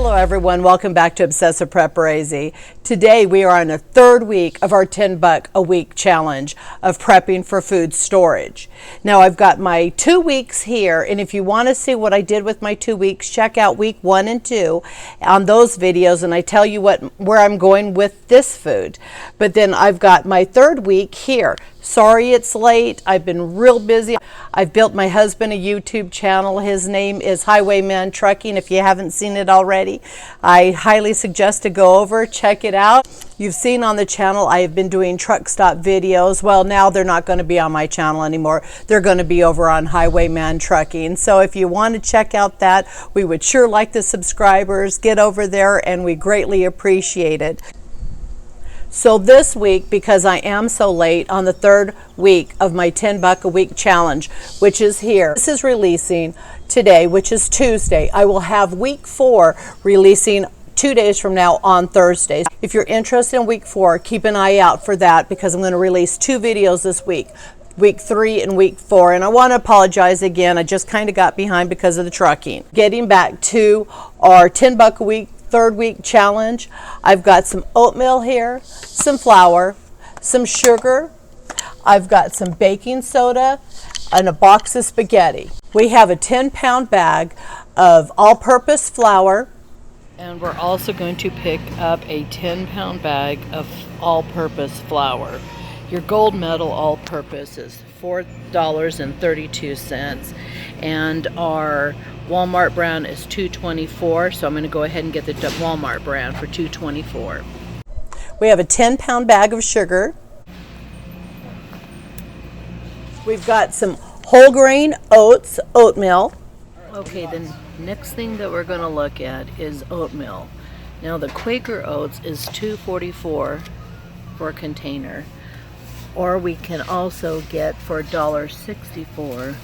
Hello everyone, welcome back to Obsessive Preparedness. Today we are on the third week of our $10 a week challenge of prepping for food storage. Now I've got my 2 weeks here, and if you want to see what I did with my 2 weeks, check out week 1 and 2 on those videos, and I tell you where I'm going with this food. But then I've got my third week here. Sorry it's late. I've been real busy. I've built my husband a YouTube channel. His name is Highwayman Trucking. If you haven't seen it already, I highly suggest to go over, check it out. You've seen on the channel I have been doing truck stop videos. Well, now they're not going to be on my channel anymore. They're going to be over on Highwayman Trucking. So if you want to check out that, we would sure like the subscribers. Get over there and we greatly appreciate it. So this week, because I am so late on the third week of my $10 a week challenge, which is here, this is releasing today, which is Tuesday. I will have week 4 releasing 2 days from now on Thursdays. If you're interested in week 4, keep an eye out for that because I'm going to release 2 videos this week. Week 3 and week 4, and I want to apologize again. I just kind of got behind because of the trucking. Getting back to our $10 a week third week challenge, I've got some oatmeal here, some flour, some sugar, I've got some baking soda, and a box of spaghetti. We have a 10-pound bag of all-purpose flour, and we're also going to pick up a 10-pound bag of all-purpose flour. Your gold medal all-purpose is $4.32, and our Walmart brand is $2.24, so I'm going to go ahead and get the Walmart brand for $2.24. We have a 10-pound bag of sugar. We've got some whole grain oats, oatmeal. Okay, the next thing that we're going to look at is oatmeal. Now the Quaker Oats is $2.44 for a container, or we can also get for $1.64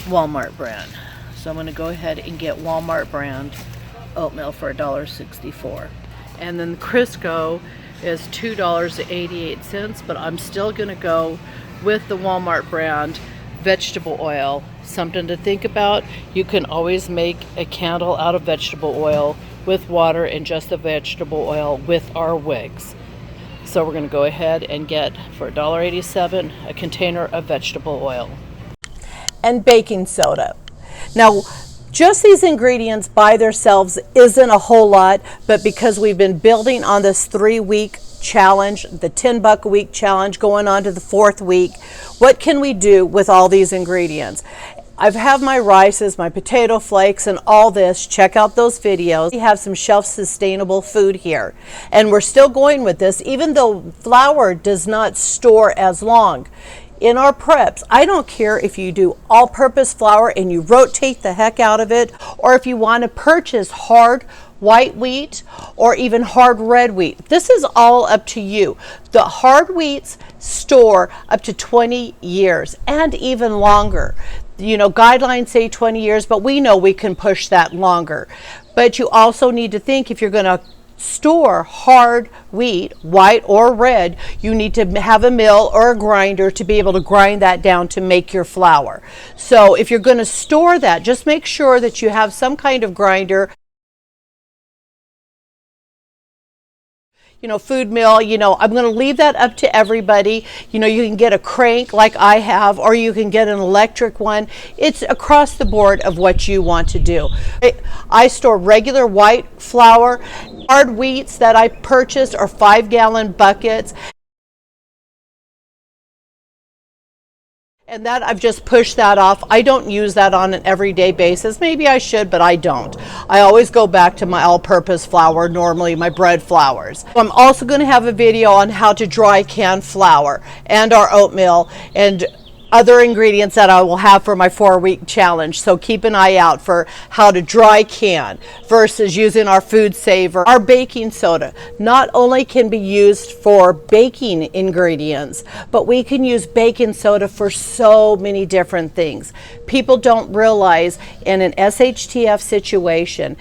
Walmart brand. So I'm going to go ahead and get Walmart brand oatmeal for $1.64. And then Crisco is $2.88, but I'm still going to go with the Walmart brand vegetable oil. Something to think about. You can always make a candle out of vegetable oil with water and just the vegetable oil with our wicks. So we're going to go ahead and get for $1.87 a container of vegetable oil. And baking soda. Now, just these ingredients by themselves isn't a whole lot, but because we've been building on this 3-week challenge, the $10 a week challenge, going on to the 4th week, what can we do with all these ingredients? I have my rices, my potato flakes, and all this. Check out those videos. We have some shelf-sustainable food here. And we're still going with this, even though flour does not store as long. In our preps, I don't care if you do all-purpose flour and you rotate the heck out of it, or if you want to purchase hard white wheat or even hard red wheat. This is all up to you. The hard wheats store up to 20 years and even longer. You know, guidelines say 20 years, but we know we can push that longer. But you also need to think, if you're going to store hard wheat, white or red, you need to have a mill or a grinder to be able to grind that down to make your flour. So if you're going to store that, just make sure that you have some kind of grinder. You know, food mill, you know, I'm going to leave that up to everybody. You know, you can get a crank like I have, or you can get an electric one. It's across the board of what you want to do. I store regular white flour. Hard wheats that I purchased are 5-gallon buckets. And that I've just pushed that off. I don't use that on an everyday basis. Maybe I should, but I don't. I always go back to my all-purpose flour, normally my bread flours. I'm also going to have a video on how to dry can flour and our oatmeal and other ingredients that I will have for my 4-week challenge. So keep an eye out for how to dry can versus using our FoodSaver. Our baking soda not only can be used for baking ingredients, but we can use baking soda for so many different things. People don't realize in an SHTF situation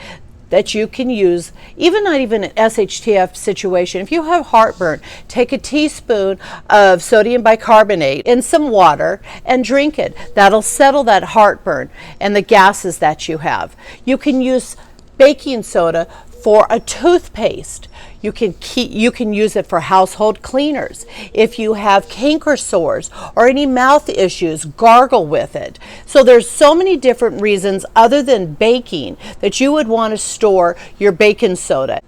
that you can use, not even an SHTF situation. If you have heartburn, take a teaspoon of sodium bicarbonate in some water and drink it. That'll settle that heartburn and the gases that you have. You can use baking soda for a toothpaste. You can use it for household cleaners. If you have canker sores or any mouth issues, gargle with it. So there's so many different reasons other than baking that you would want to store your baking soda.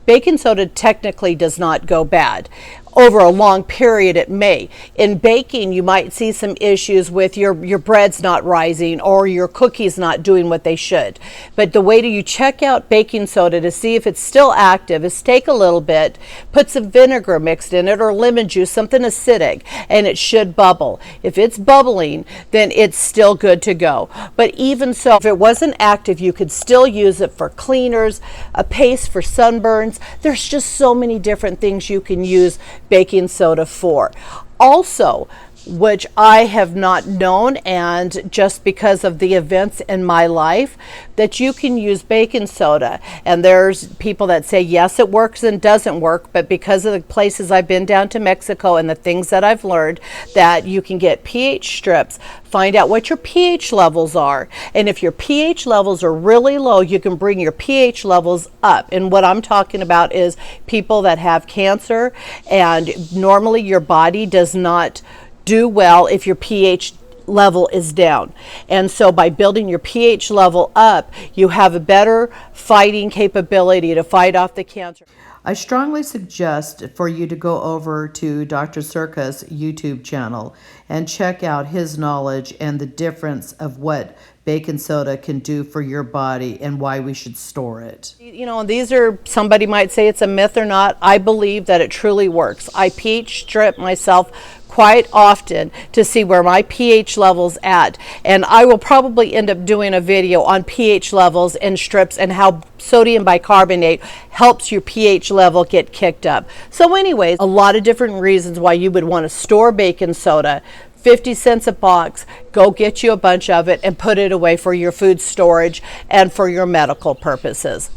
Baking soda technically does not go bad. Over a long period it may. In baking you might see some issues with your breads not rising or your cookies not doing what they should. But the way you check out baking soda to see if it's still active is take a little bit, put some vinegar mixed in it or lemon juice, something acidic, and it should bubble. If it's bubbling, then it's still good to go. But even so, if it wasn't active, you could still use it for cleaners, a paste for sunburns. There's just so many different things you can use baking soda for. Also, which I have not known, and just because of the events in my life, that you can use baking soda. And there's people that say yes, it works and doesn't work, but because of the places I've been down to Mexico and the things that I've learned, that you can get pH strips, find out what your pH levels are, and if your pH levels are really low, you can bring your pH levels up. And what I'm talking about is people that have cancer, and normally your body does not do well if your pH level is down. And so by building your pH level up, you have a better fighting capability to fight off the cancer. I strongly suggest for you to go over to Dr. Sircus' YouTube channel and check out his knowledge and the difference of what baking soda can do for your body and why we should store it. You know, these are, somebody might say it's a myth or not. I believe that it truly works. I pH strip myself quite often to see where my pH level's at, and I will probably end up doing a video on pH levels and strips and how sodium bicarbonate helps your pH level get kicked up. So anyways, a lot of different reasons why you would want to store baking soda. 50 cents a box. Go get you a bunch of it and put it away for your food storage and for your medical purposes.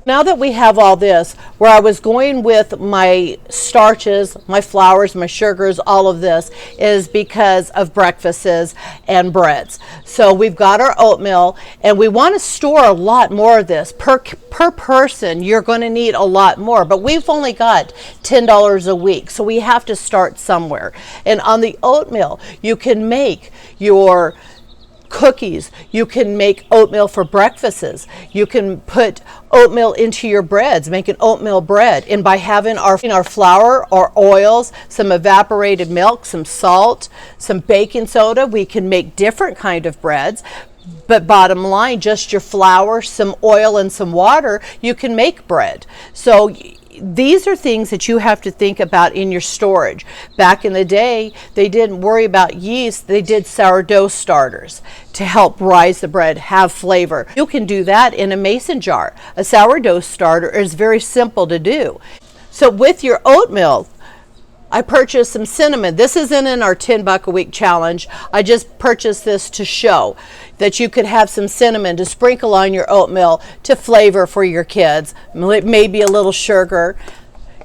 Now that we have all this, where I was going with my starches, my flours, my sugars, all of this is because of breakfasts and breads. So we've got our oatmeal, and we want to store a lot more of this. Per person, you're going to need a lot more, but we've only got $10 a week, so we have to start somewhere. And on the oatmeal, you can make your cookies, you can make oatmeal for breakfasts, you can put oatmeal into your breads, make an oatmeal bread, and by having our flour or oils, some evaporated milk, some salt, some baking soda, we can make different kind of breads. But bottom line, just your flour, some oil, and some water, you can make bread. So these are things that you have to think about in your storage. Back in the day, they didn't worry about yeast. They did sourdough starters to help rise the bread, have flavor. You can do that in a mason jar. A sourdough starter is very simple to do. So with your oatmeal, I purchased some cinnamon. This isn't in our $10 a week challenge. I just purchased this to show that you could have some cinnamon to sprinkle on your oatmeal to flavor for your kids. Maybe a little sugar.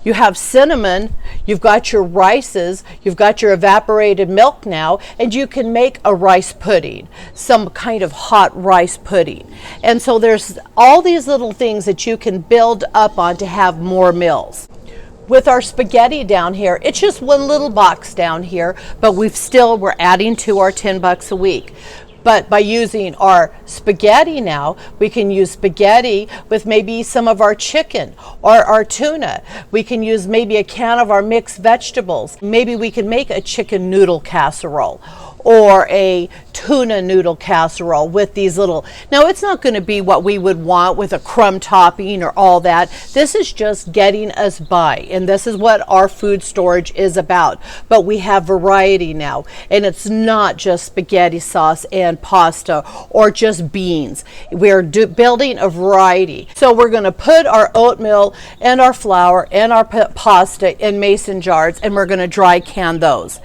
You have cinnamon, you've got your rices, you've got your evaporated milk now, and you can make a rice pudding, some kind of hot rice pudding. And so there's all these little things that you can build up on to have more meals. With our spaghetti down here, it's just one little box down here, but we're adding to our $10 a week. But by using our spaghetti now, we can use spaghetti with maybe some of our chicken or our tuna. We can use maybe a can of our mixed vegetables. Maybe we can make a chicken noodle casserole or a tuna noodle casserole with these little, now it's not going to be what we would want with a crumb topping or all that. This is just getting us by, and this is what our food storage is about. But we have variety now, and it's not just spaghetti sauce and pasta or just beans. We're building a variety. So we're going to put our oatmeal and our flour and our pasta in mason jars, and we're going to dry can those.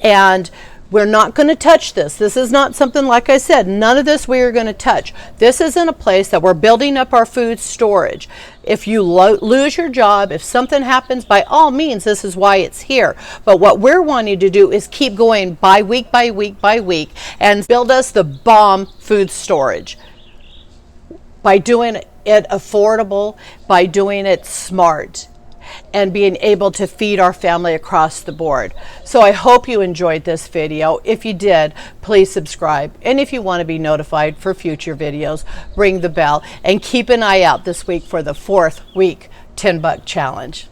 And we're not going to touch this. This is not something, like I said, none of this we are going to touch. This is in a place that we're building up our food storage. If you lose your job, if something happens, by all means, this is why it's here. But what we're wanting to do is keep going by week by week by week and build us the bomb food storage by doing it affordable by doing it smart and being able to feed our family across the board. So I hope you enjoyed this video. If you did, please subscribe. And if you want to be notified for future videos, ring the bell and keep an eye out this week for the 4th week $10 challenge.